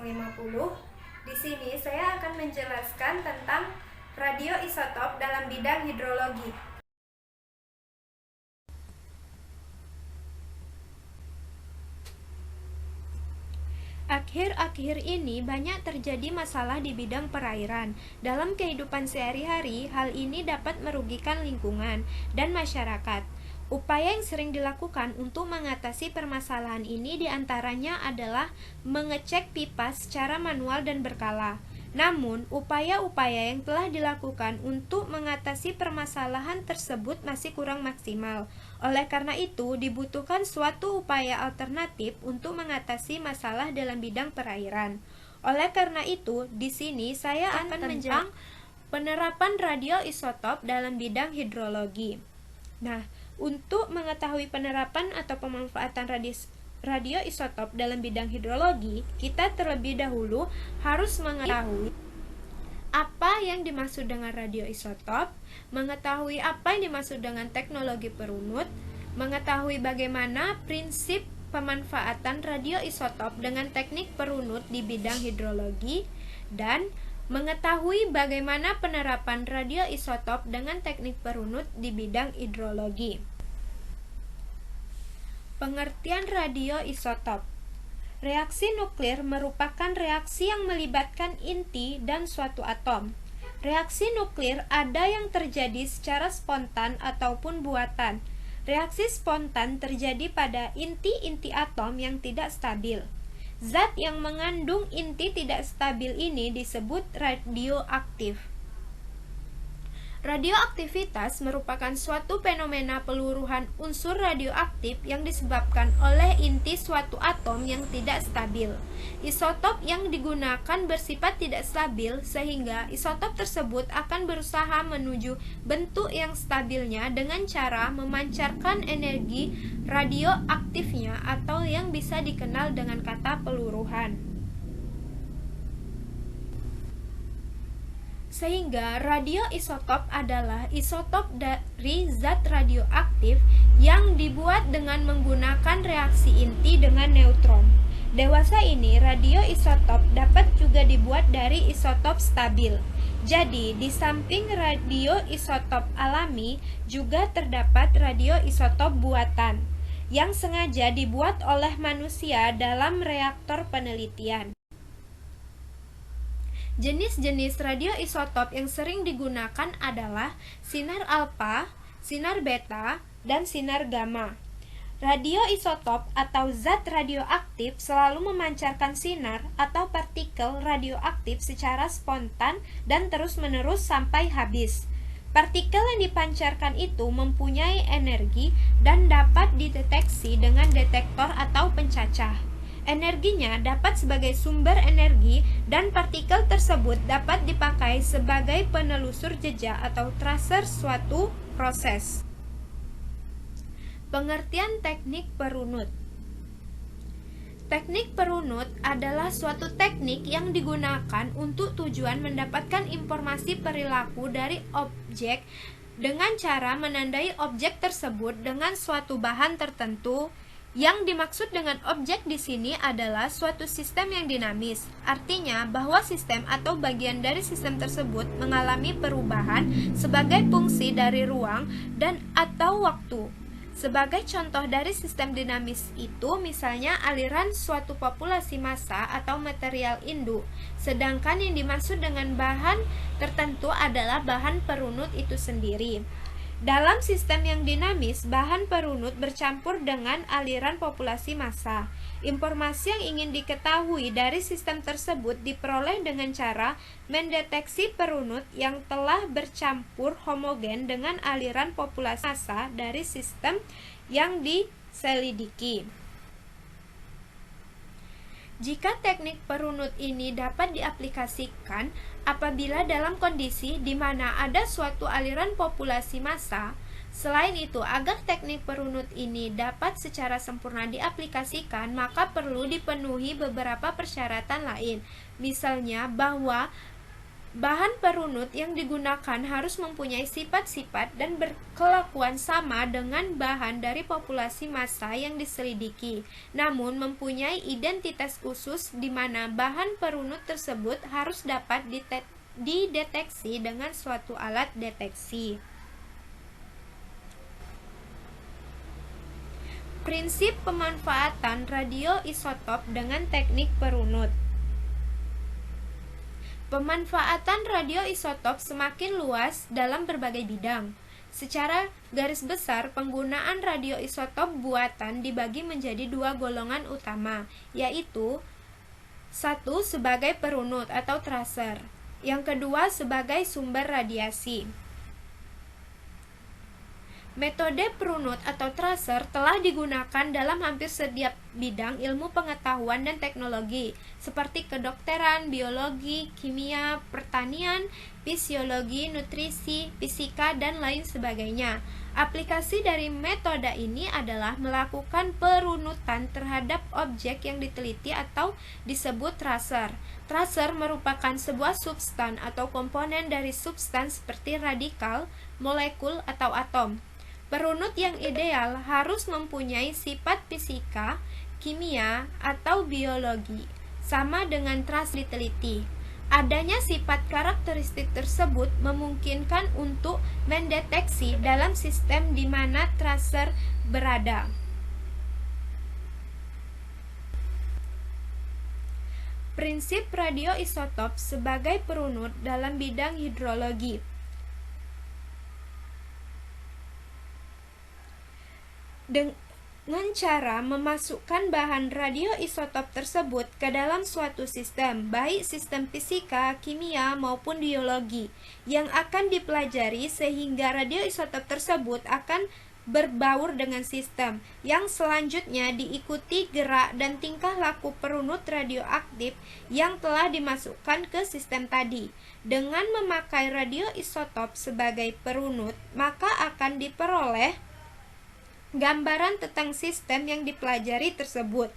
050. Di sini saya akan menjelaskan tentang radioisotop dalam bidang hidrologi. Akhir-akhir ini banyak terjadi masalah di bidang perairan. Dalam kehidupan sehari-hari, hal ini dapat merugikan lingkungan dan masyarakat. Upaya yang sering dilakukan untuk mengatasi permasalahan ini diantaranya adalah mengecek pipa secara manual dan berkala. Namun, upaya-upaya yang telah dilakukan untuk mengatasi permasalahan tersebut masih kurang maksimal. Oleh karena itu, dibutuhkan suatu upaya alternatif untuk mengatasi masalah dalam bidang perairan. Oleh karena itu, di sini saya akan menjelaskan penerapan radioisotop dalam bidang hidrologi. Nah, untuk mengetahui penerapan atau pemanfaatan radioisotop dalam bidang hidrologi, kita terlebih dahulu harus mengetahui apa yang dimaksud dengan radioisotop, mengetahui apa yang dimaksud dengan teknologi perunut, mengetahui bagaimana prinsip pemanfaatan radioisotop dengan teknik perunut di bidang hidrologi, dan mengetahui bagaimana penerapan radioisotop dengan teknik perunut di bidang hidrologi. Pengertian radioisotop. Reaksi nuklir merupakan reaksi yang melibatkan inti dan suatu atom. Reaksi nuklir ada yang terjadi secara spontan ataupun buatan. Reaksi spontan terjadi pada inti-inti atom yang tidak stabil. Zat yang mengandung inti tidak stabil ini disebut radioaktif. Radioaktivitas merupakan suatu fenomena peluruhan unsur radioaktif yang disebabkan oleh inti suatu atom yang tidak stabil. Isotop yang digunakan bersifat tidak stabil, sehingga isotop tersebut akan berusaha menuju bentuk yang stabilnya dengan cara memancarkan energi radioaktifnya atau yang bisa dikenal dengan kata peluruhan. Sehingga radioisotop adalah isotop dari zat radioaktif yang dibuat dengan menggunakan reaksi inti dengan neutron. Dewasa ini, radioisotop dapat juga dibuat dari isotop stabil. Jadi, di samping radioisotop alami, juga terdapat radioisotop buatan yang sengaja dibuat oleh manusia dalam reaktor penelitian. Jenis-jenis radioisotop yang sering digunakan adalah sinar alfa, sinar beta, dan sinar gamma. Radioisotop atau zat radioaktif selalu memancarkan sinar atau partikel radioaktif secara spontan dan terus-menerus sampai habis. Partikel yang dipancarkan itu mempunyai energi dan dapat dideteksi dengan detektor atau pencacah. Energinya dapat sebagai sumber energi dan partikel tersebut dapat dipakai sebagai penelusur jejak atau tracer suatu proses. Pengertian teknik perunut. Teknik perunut adalah suatu teknik yang digunakan untuk tujuan mendapatkan informasi perilaku dari objek dengan cara menandai objek tersebut dengan suatu bahan tertentu. Yang dimaksud dengan objek di sini adalah suatu sistem yang dinamis. Artinya bahwa sistem atau bagian dari sistem tersebut mengalami perubahan sebagai fungsi dari ruang dan atau waktu. Sebagai contoh dari sistem dinamis itu misalnya aliran suatu populasi massa atau material induk. Sedangkan yang dimaksud dengan bahan tertentu adalah bahan perunut itu sendiri. Dalam sistem yang dinamis, bahan perunut bercampur dengan aliran populasi massa. Informasi yang ingin diketahui dari sistem tersebut diperoleh dengan cara mendeteksi perunut yang telah bercampur homogen dengan aliran populasi massa dari sistem yang diselidiki. Jika teknik perunut ini dapat diaplikasikan apabila dalam kondisi di mana ada suatu aliran populasi massa. Selain itu, agar teknik perunut ini dapat secara sempurna diaplikasikan, maka perlu dipenuhi beberapa persyaratan lain. Misalnya bahwa Bahan perunut yang digunakan harus mempunyai sifat-sifat dan berkelakuan sama dengan bahan dari populasi massa yang diselidiki, namun mempunyai identitas khusus di mana bahan perunut tersebut harus dapat dideteksi dengan suatu alat deteksi. Prinsip pemanfaatan radioisotop dengan teknik perunut. Pemanfaatan radioisotop semakin luas dalam berbagai bidang. Secara garis besar, penggunaan radioisotop buatan dibagi menjadi dua golongan utama, yaitu satu sebagai perunut atau tracer, yang kedua sebagai sumber radiasi. Metode perunut atau tracer telah digunakan dalam hampir setiap bidang ilmu pengetahuan dan teknologi, seperti kedokteran, biologi, kimia, pertanian, fisiologi, nutrisi, fisika, dan lain sebagainya. Aplikasi dari metode ini adalah melakukan perunutan terhadap objek yang diteliti atau disebut tracer. Tracer merupakan sebuah substan atau komponen dari substan seperti radikal, molekul, atau atom. Perunut yang ideal harus mempunyai sifat fisika, kimia, atau biologi, sama dengan tracer diteliti. Adanya sifat karakteristik tersebut memungkinkan untuk mendeteksi dalam sistem di mana tracer berada. Prinsip radioisotop sebagai perunut dalam bidang hidrologi. Dengan cara memasukkan bahan radioisotop tersebut ke dalam suatu sistem, baik sistem fisika, kimia, maupun biologi, yang akan dipelajari sehingga radioisotop tersebut akan berbaur dengan sistem, yang selanjutnya diikuti gerak dan tingkah laku perunut radioaktif yang telah dimasukkan ke sistem tadi. Dengan memakai radioisotop sebagai perunut, maka akan diperoleh gambaran tentang sistem yang dipelajari tersebut.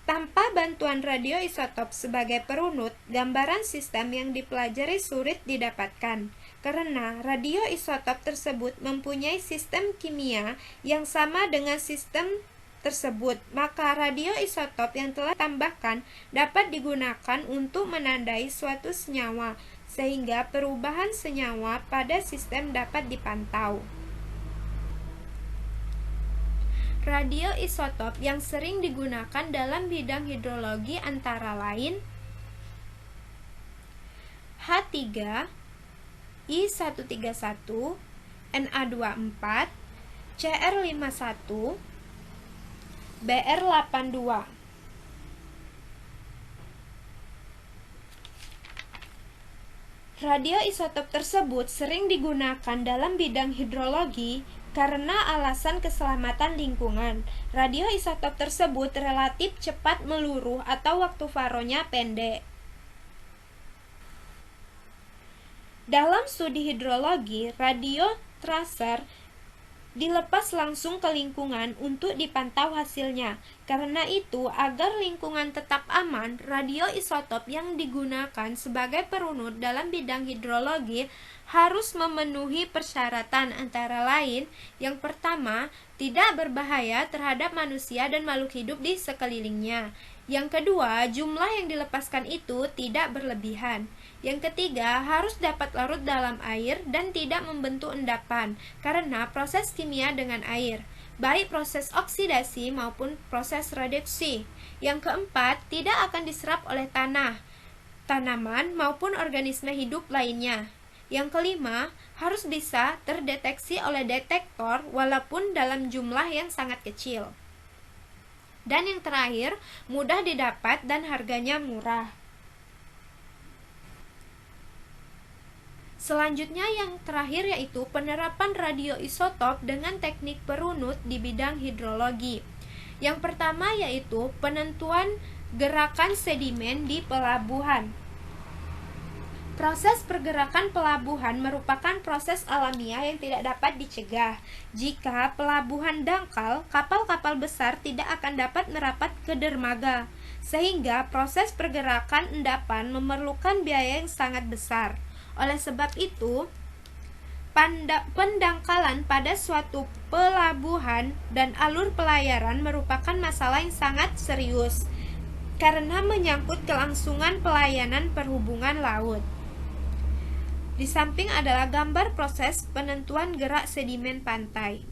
Tanpa bantuan radioisotop sebagai perunut, gambaran sistem yang dipelajari sulit didapatkan, karena radioisotop tersebut mempunyai sistem kimia yang sama dengan sistem tersebut. Maka radioisotop yang telah ditambahkan dapat digunakan untuk menandai suatu senyawa, sehingga perubahan senyawa pada sistem dapat dipantau. Radioisotop yang sering digunakan dalam bidang hidrologi antara lain H3, I131, Na24, Cr51, Br82. Radioisotop tersebut sering digunakan dalam bidang hidrologi karena alasan keselamatan lingkungan. Radioisotop tersebut relatif cepat meluruh atau waktu faronya pendek. Dalam studi hidrologi, radiotracer dilepas langsung ke lingkungan untuk dipantau hasilnya. Karena itu, agar lingkungan tetap aman, radioisotop yang digunakan sebagai perunut dalam bidang hidrologi harus memenuhi persyaratan, antara lain, yang pertama, tidak berbahaya terhadap manusia dan makhluk hidup di sekelilingnya. Yang kedua, jumlah yang dilepaskan itu tidak berlebihan. Yang ketiga, harus dapat larut dalam air dan tidak membentuk endapan karena proses kimia dengan air, baik proses oksidasi maupun proses reduksi. Yang keempat, tidak akan diserap oleh tanah, tanaman maupun organisme hidup lainnya. Yang kelima, harus bisa terdeteksi oleh detektor walaupun dalam jumlah yang sangat kecil. Dan yang terakhir, mudah didapat dan harganya murah. Selanjutnya yang terakhir yaitu penerapan radioisotop dengan teknik perunut di bidang hidrologi. Yang pertama yaitu penentuan gerakan sedimen di pelabuhan. Proses pergerakan pelabuhan merupakan proses alamiah yang tidak dapat dicegah. Jika pelabuhan dangkal, kapal-kapal besar tidak akan dapat merapat ke dermaga. sehingga proses pergerakan endapan memerlukan biaya yang sangat besar. Oleh sebab itu, pendangkalan pada suatu pelabuhan dan alur pelayaran merupakan masalah yang sangat serius karena menyangkut kelangsungan pelayanan perhubungan laut. Di samping adalah gambar proses penentuan gerak sedimen pantai.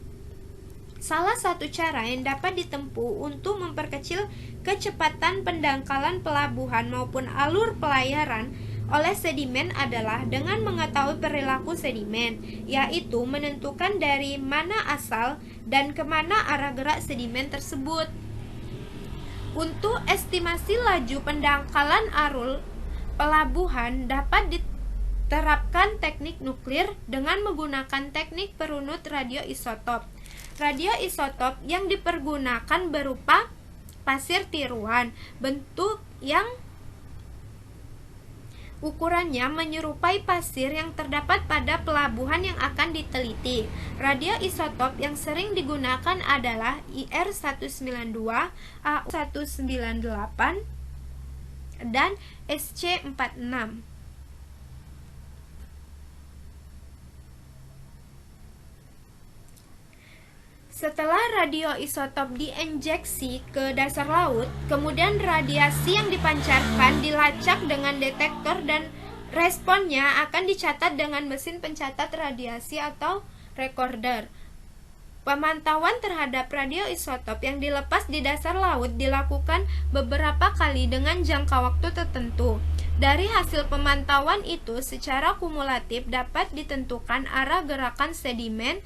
Salah satu cara yang dapat ditempuh untuk memperkecil kecepatan pendangkalan pelabuhan maupun alur pelayaran oleh sedimen adalah dengan mengetahui perilaku sedimen, yaitu menentukan dari mana asal dan kemana arah gerak sedimen tersebut. Untuk estimasi laju pendangkalan arus pelabuhan dapat diterapkan teknik nuklir dengan menggunakan teknik perunut radioisotop. Radioisotop yang dipergunakan berupa pasir tiruan, bentuk yang ukurannya menyerupai pasir yang terdapat pada pelabuhan yang akan diteliti. Radioisotop yang sering digunakan adalah IR192, AU198, dan SC46. Setelah radioisotop diinjeksi ke dasar laut, kemudian radiasi yang dipancarkan dilacak dengan detektor dan responnya akan dicatat dengan mesin pencatat radiasi atau recorder. Pemantauan terhadap radioisotop yang dilepas di dasar laut dilakukan beberapa kali dengan jangka waktu tertentu. Dari hasil pemantauan itu, secara kumulatif dapat ditentukan arah gerakan sedimen,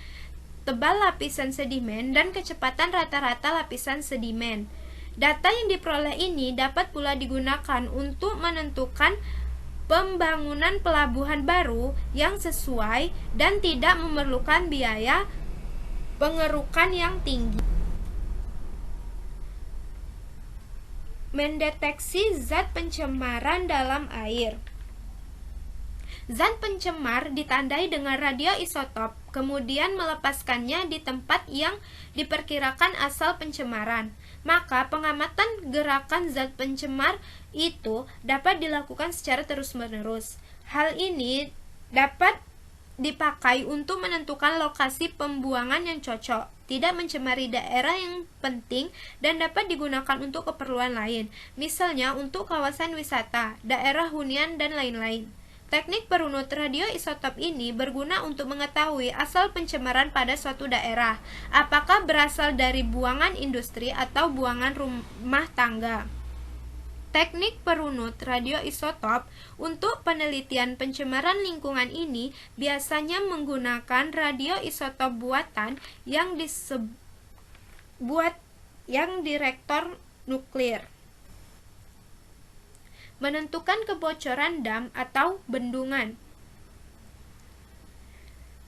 tebal lapisan sedimen, dan kecepatan rata-rata lapisan sedimen. Data yang diperoleh ini dapat pula digunakan untuk menentukan pembangunan pelabuhan baru yang sesuai dan tidak memerlukan biaya pengerukan yang tinggi. Mendeteksi zat pencemaran dalam air. Zat pencemar ditandai dengan radioisotop, kemudian melepaskannya di tempat yang diperkirakan asal pencemaran. Maka pengamatan gerakan zat pencemar itu dapat dilakukan secara terus-menerus. Hal ini dapat dipakai untuk menentukan lokasi pembuangan yang cocok, tidak mencemari daerah yang penting, dan dapat digunakan untuk keperluan lain, misalnya untuk kawasan wisata, daerah hunian, dan lain-lain. Teknik perunut radioisotop ini berguna untuk mengetahui asal pencemaran pada suatu daerah, apakah berasal dari buangan industri atau buangan rumah tangga. Teknik perunut radioisotop untuk penelitian pencemaran lingkungan ini biasanya menggunakan radioisotop buatan yang reaktor nuklir. Menentukan kebocoran dam atau bendungan.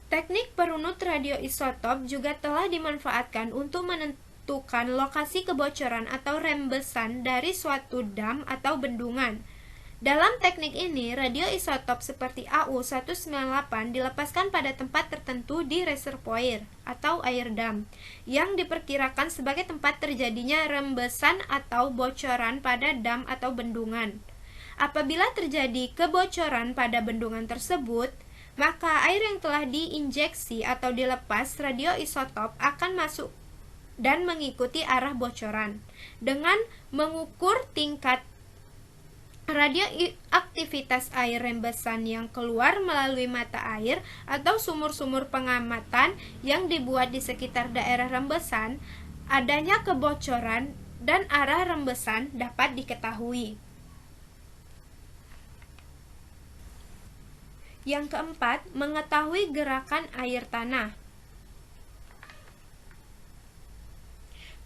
Teknik perunut radioisotop juga telah dimanfaatkan untuk menentukan lokasi kebocoran atau rembesan dari suatu dam atau bendungan. Dalam teknik ini, radioisotop seperti AU198 dilepaskan pada tempat tertentu di reservoir atau air dam, yang diperkirakan sebagai tempat terjadinya rembesan atau bocoran pada dam atau bendungan. Apabila terjadi kebocoran pada bendungan tersebut, maka air yang telah diinjeksi atau dilepas radioisotop akan masuk dan mengikuti arah bocoran. Dengan mengukur tingkat radioaktivitas air rembesan yang keluar melalui mata air atau sumur-sumur pengamatan yang dibuat di sekitar daerah rembesan, adanya kebocoran dan arah rembesan dapat diketahui. Yang keempat, mengetahui gerakan air tanah.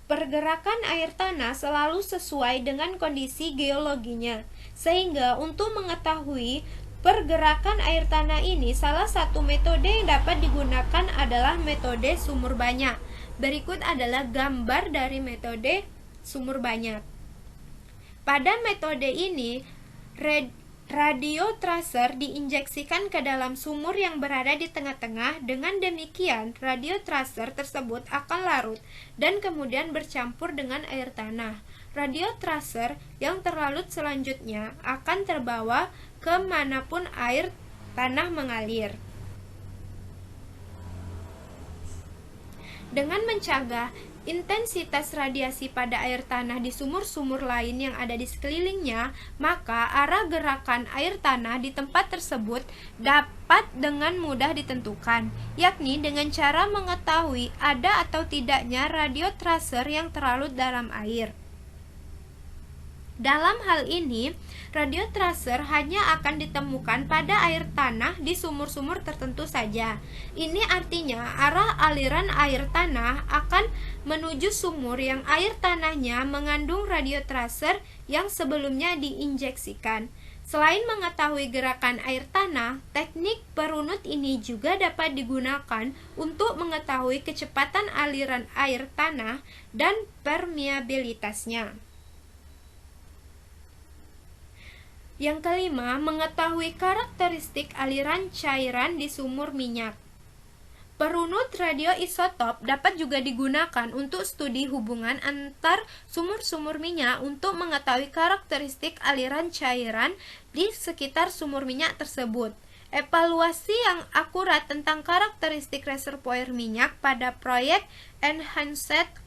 Pergerakan air tanah selalu sesuai dengan kondisi geologinya, sehingga untuk mengetahui pergerakan air tanah ini, salah satu metode yang dapat digunakan adalah metode sumur banyak. Berikut adalah gambar dari metode sumur banyak. Pada metode ini, radio tracer diinjeksikan ke dalam sumur yang berada di tengah-tengah. Dengan demikian, radio tracer tersebut akan larut dan kemudian bercampur dengan air tanah. radio tracer yang terlalu selanjutnya akan terbawa kemanapun air tanah mengalir. Dengan mencegah intensitas radiasi pada air tanah di sumur-sumur lain yang ada di sekelilingnya, maka arah gerakan air tanah di tempat tersebut dapat dengan mudah ditentukan, yakni dengan cara mengetahui ada atau tidaknya radio tracer yang terlarut dalam air. Dalam hal ini, radio tracer hanya akan ditemukan pada air tanah di sumur-sumur tertentu saja. Ini artinya arah aliran air tanah akan menuju sumur yang air tanahnya mengandung radio tracer yang sebelumnya diinjeksikan. Selain mengetahui gerakan air tanah, teknik perunut ini juga dapat digunakan untuk mengetahui kecepatan aliran air tanah dan permeabilitasnya. Yang kelima, mengetahui karakteristik aliran cairan di sumur minyak. Perunut radioisotop dapat juga digunakan untuk studi hubungan antar sumur-sumur minyak untuk mengetahui karakteristik aliran cairan di sekitar sumur minyak tersebut. Evaluasi yang akurat tentang karakteristik reservoir minyak pada proyek Enhanced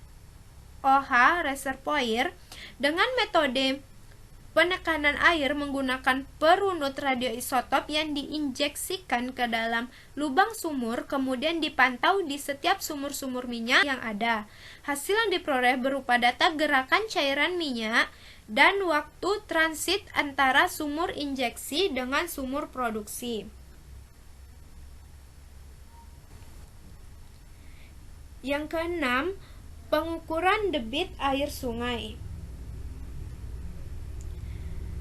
OH Reservoir dengan metode penekanan air menggunakan perunut radioisotop yang diinjeksikan ke dalam lubang sumur kemudian dipantau di setiap sumur-sumur minyak yang ada. Hasil yang diperoleh berupa data gerakan cairan minyak dan waktu transit antara sumur injeksi dengan sumur produksi. Yang keenam, pengukuran debit air sungai.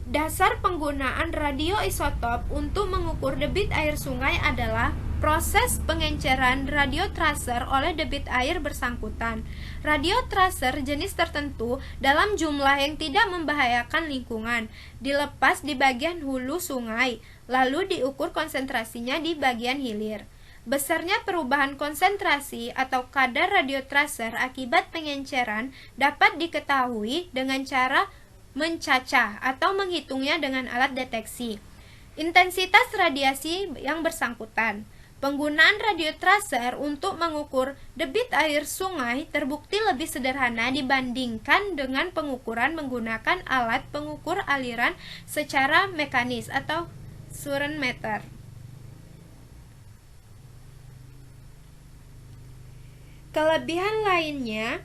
Dasar penggunaan radioisotop untuk mengukur debit air sungai adalah proses pengenceran radio tracer oleh debit air bersangkutan. Radio tracer jenis tertentu dalam jumlah yang tidak membahayakan lingkungan dilepas di bagian hulu sungai, lalu diukur konsentrasinya di bagian hilir. Besarnya perubahan konsentrasi atau kadar radio tracer akibat pengenceran dapat diketahui dengan cara mencacah atau menghitungnya dengan alat deteksi intensitas radiasi yang bersangkutan. Penggunaan radio tracer untuk mengukur debit air sungai terbukti lebih sederhana dibandingkan dengan pengukuran menggunakan alat pengukur aliran secara mekanis atau current meter. Kelebihan lainnya,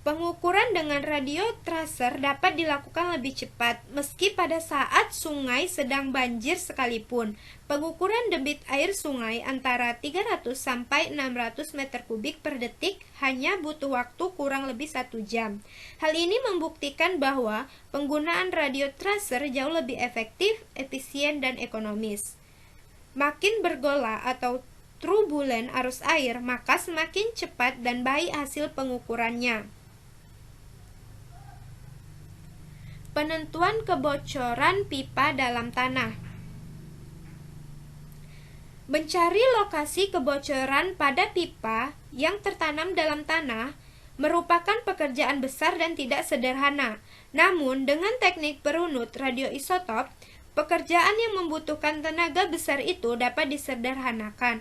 pengukuran dengan radio tracer dapat dilakukan lebih cepat, meski pada saat sungai sedang banjir sekalipun. Pengukuran debit air sungai antara 300 sampai 600 meter kubik per detik hanya butuh waktu kurang lebih 1 jam. Hal ini membuktikan bahwa penggunaan radio tracer jauh lebih efektif, efisien, dan ekonomis. Makin bergolak atau turbulen arus air, maka semakin cepat dan baik hasil pengukurannya. Penentuan kebocoran pipa dalam tanah. Mencari lokasi kebocoran pada pipa yang tertanam dalam tanah merupakan pekerjaan besar dan tidak sederhana. Namun, dengan teknik perunut radioisotop, pekerjaan yang membutuhkan tenaga besar itu dapat disederhanakan.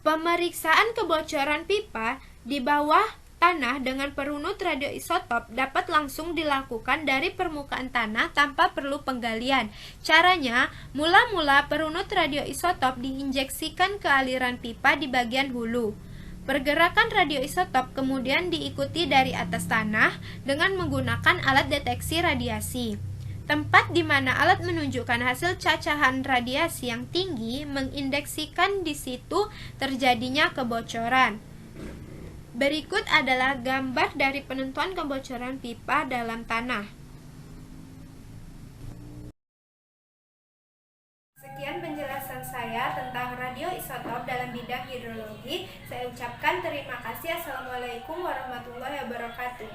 Pemeriksaan kebocoran pipa di bawah tanah dengan perunut radioisotop dapat langsung dilakukan dari permukaan tanah tanpa perlu penggalian. Caranya, mula-mula perunut radioisotop diinjeksikan ke aliran pipa di bagian hulu. Pergerakan radioisotop kemudian diikuti dari atas tanah dengan menggunakan alat deteksi radiasi. Tempat di mana alat menunjukkan hasil cacahan radiasi yang tinggi mengindeksikan di situ terjadinya kebocoran. Berikut adalah gambar dari penentuan kebocoran pipa dalam tanah. Sekian penjelasan saya tentang radioisotop dalam bidang hidrologi. Saya ucapkan terima kasih. Assalamualaikum warahmatullahi wabarakatuh.